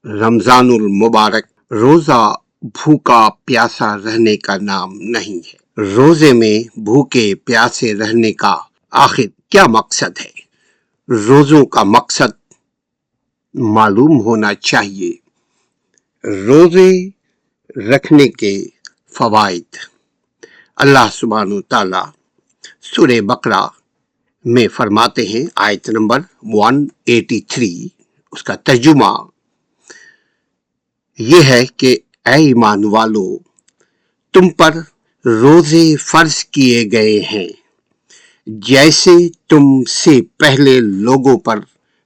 रमजानुल मुबारक रोजा भूखा प्यासा रहने का नाम नहीं है। रोजे में भूखे प्यासे रहने का आखिर क्या मकसद है? रोजों का मकसद मालूम होना चाहिए। रोजे रखने के फवाइद। अल्लाह सुब्हानहू ताला सूरह बकरा में फरमाते हैं, आयत नंबर 183, उसका तर्जुमा ये है कि ऐ ईमान वालो, तुम पर रोजे फर्ज किए गए हैं जैसे तुमसे पहले लोगों पर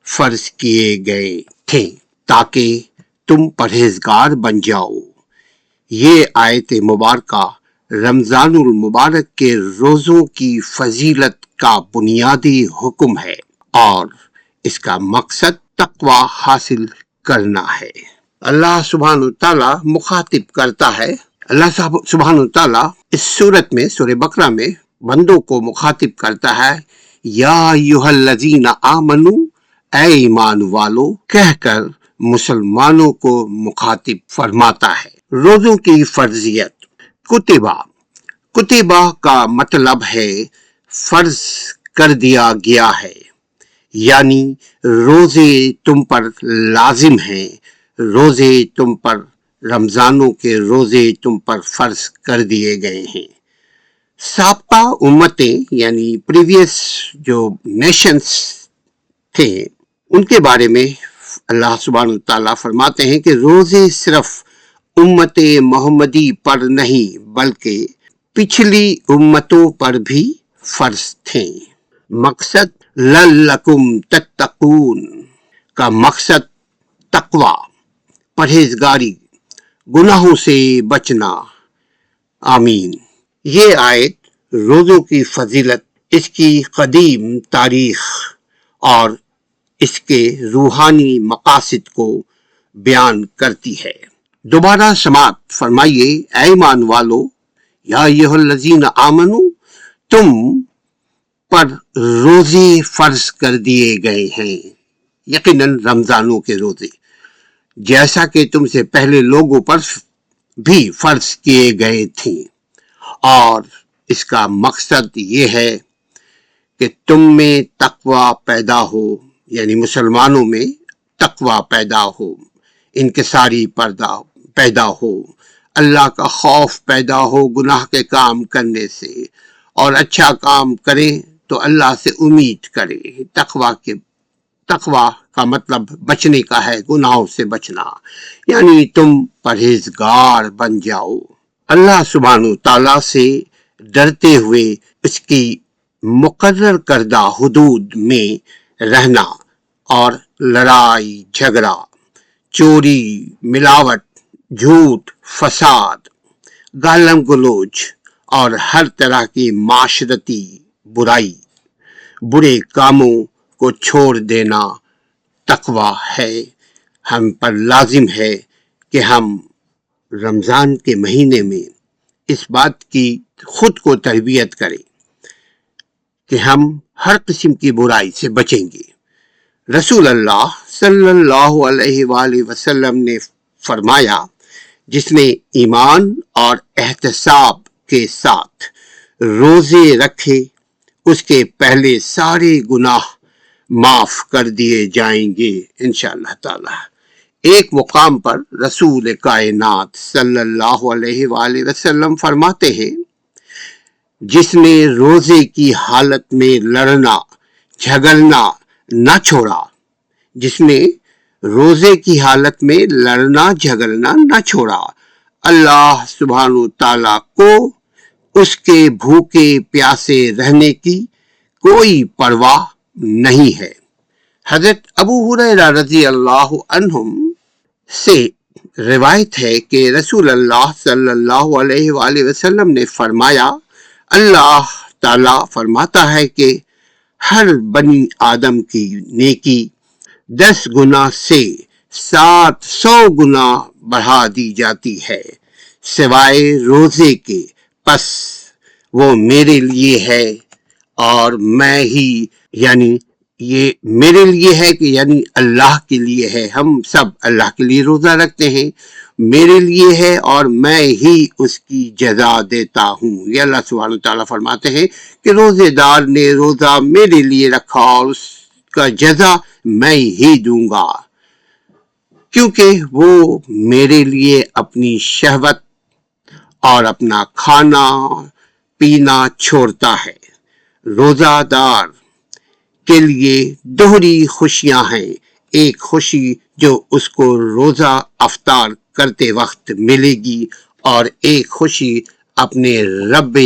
फर्ज किए गए थे, ताकि तुम परहेजगार बन जाओ। ये आयत मुबारका रमजानुल मुबारक के रोजों की फजीलत का बुनियादी हुक्म है और इसका मकसद तकवा हासिल करना है। अल्लाह सुब्हानहू ताला मुखातिब करता है। अल्लाह सुब्हानहू ताला इस सूरत में, सूरह बकरा में बंदों को मुखातिब करता है, या अय्युहल्लज़ीना आमनू, ऐ ईमान वालो कहकर मुसलमानों को मुखातिब फरमाता है। रोजों की फर्जियत। कुतिबा का मतलब है फर्ज कर दिया गया है, यानी रोजे तुम पर लाजिम हैं। रोजे तुम पर, रमजानों के रोजे तुम पर फर्ज कर दिए गए हैं। साबका उम्मतें यानी प्रीवियस जो नेशंस थे, उनके बारे में अल्लाह सुब्हानहू ताला फरमाते हैं कि रोजे सिर्फ उम्मत मोहम्मदी पर नहीं बल्कि पिछली उम्मतों पर भी फर्ज थे। मकसद लल्लकुम तत्तकून का मकसद तकवा, परहेजगारी, गुनाहों से बचना। आमीन। ये आयत रोजों की फजीलत, इसकी कदीम तारीख और इसके रूहानी मकासद को बयान करती है। दोबारा समात फरमाइए, ऐ ईमान वालो, या अय्युहल्लज़ीना आमनू, तुम पर रोजे फर्ज कर दिए गए हैं, यकीनन रमजानों के रोजे, जैसा कि तुमसे पहले लोगों पर भी फर्ज किए गए थे। और इसका मकसद ये है कि तुम में तकवा पैदा हो, यानी मुसलमानों में तकवा पैदा हो, इनकिसारी पैदा हो, अल्लाह का खौफ पैदा हो गुनाह के काम करने से, और अच्छा काम करें तो अल्लाह से उम्मीद करें। तकवा का मतलब बचने का है, गुनाहों से बचना, यानी तुम परहेजगार बन जाओ। अल्लाह सुब्हानहू ताला से डरते हुए इसकी मुकर्रर करदा हुदूद में रहना और लड़ाई झगड़ा, चोरी, मिलावट, झूठ, फसाद, गालम गलोच और हर तरह की माशरती बुराई, बुरे कामों को छोड़ देना तकवा है। हम पर लाजिम है कि हम रमजान के महीने में इस बात की खुद को तरबियत करें कि हम हर किस्म की बुराई से बचेंगे। रसूल अल्लाह सल्लल्लाहु अलैहि वसल्लम ने फरमाया, जिसने ईमान और एहतसाब के साथ रोजे रखे उसके पहले सारे गुनाह माफ कर दिए जाएंगे इंशाअल्लाह ताला। एक मुकाम पर रसूल कायनात सल्लल्लाहु अलैहि वसल्लम फरमाते हैं, जिसने रोजे की हालत में लड़ना झगड़ना न छोड़ा, जिसने रोजे की हालत में लड़ना झगड़ना न छोड़ा, अल्लाह सुब्हानहू ताला को उसके भूखे प्यासे रहने की कोई परवाह नहीं है। हजरत अबू हुरैरा रज़ी अल्लाह अन्हुम से रिवायत है कि रसूल अल्लाह सल्लल्लाहु अलैहि वसल्लम ने फरमाया, अल्लाह ताला फरमाता है कि हर बनी आदम की नेकी 10 गुना से 700 गुना बढ़ा दी जाती है, सिवाय रोजे के, बस वो मेरे लिए है और मैं ही, यानी یہ میرے لیے ہے کہ یعنی اللہ کے لیے ہے. ہم سب اللہ کے لیے روزہ رکھتے ہیں. میرے لیے ہے اور میں ہی اس کی جزا دیتا ہوں. یہ اللہ سبحانہ تعالیٰ فرماتے ہیں کہ روزے دار نے روزہ میرے لیے رکھا اور اس کا جزا میں ہی دوں گا، کیونکہ وہ میرے لیے اپنی شہوت اور اپنا کھانا پینا چھوڑتا ہے. روزہ دار کے لیے دوہری خوشیاں ہیں. ایک خوشی جو اس کو روزہ افطار کرتے وقت ملے گی اور ایک خوشی اپنے رب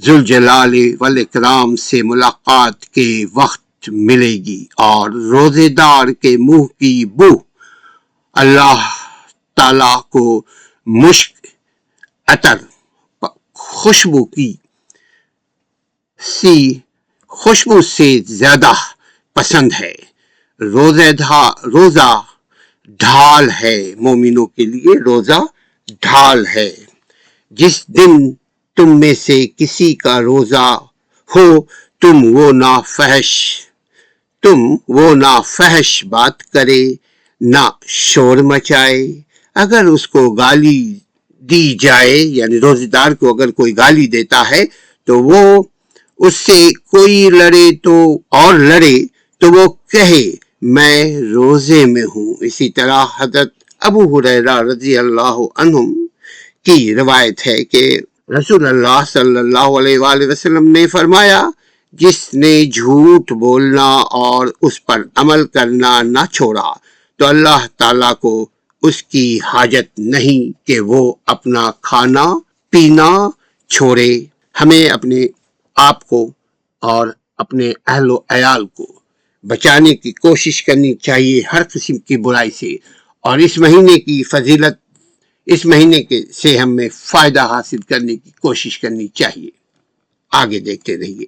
ذوالجلال والاکرام سے ملاقات کے وقت ملے گی. اور روزے دار کے منہ کی بو اللہ تعالی کو مشک عطر خوشبو کی سی خوشبو سے زیادہ پسند ہے. روزہ ڈھال ہے مومنوں کے لیے. روزہ ڈھال ہے. جس دن تم میں سے کسی کا روزہ ہو تم وہ نافحش بات کرے نہ شور مچائے. اگر اس کو گالی دی جائے یعنی روزے دار کو اگر کوئی گالی دیتا ہے تو وہ اس سے کوئی لڑے تو وہ کہے میں روزے میں ہوں. اسی طرح حضرت ابو ہریرہ رضی اللہ عنہم کی روایت ہے کہ رسول اللہ صلی اللہ علیہ وآلہ وسلم نے فرمایا جس نے جھوٹ بولنا اور اس پر عمل کرنا نہ چھوڑا تو اللہ تعالیٰ کو اس کی حاجت نہیں کہ وہ اپنا کھانا پینا چھوڑے. ہمیں اپنے آپ کو اور اپنے اہل و عیال کو بچانے کی کوشش کرنی چاہیے ہر قسم کی برائی سے. اور اس مہینے کی فضیلت اس مہینے سے ہمیں فائدہ حاصل کرنے کی کوشش کرنی چاہیے. آگے دیکھتے رہیے.